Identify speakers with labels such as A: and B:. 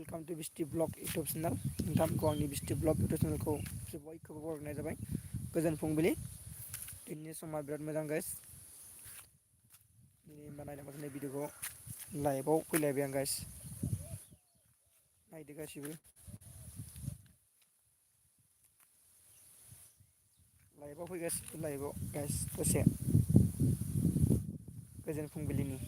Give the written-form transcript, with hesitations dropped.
A: welcome to Bisti blog YouTube channel नोंथांखौ आंनि बिस्टि blog YouTube चेनेलखौ बयखौबो बरायनाय जाबाय गोजोन फुंबिलि दिनैनि समा बिराद मोजां गाइस दिनै होमबा नायनो मोननाय भिडिअखौ लाइभआव फैलायबाय आं गाइस नायदो गासिबो लाइभआव फैगासिनो लाइभआव गाइस दसे गोजोन फुंबिलिनि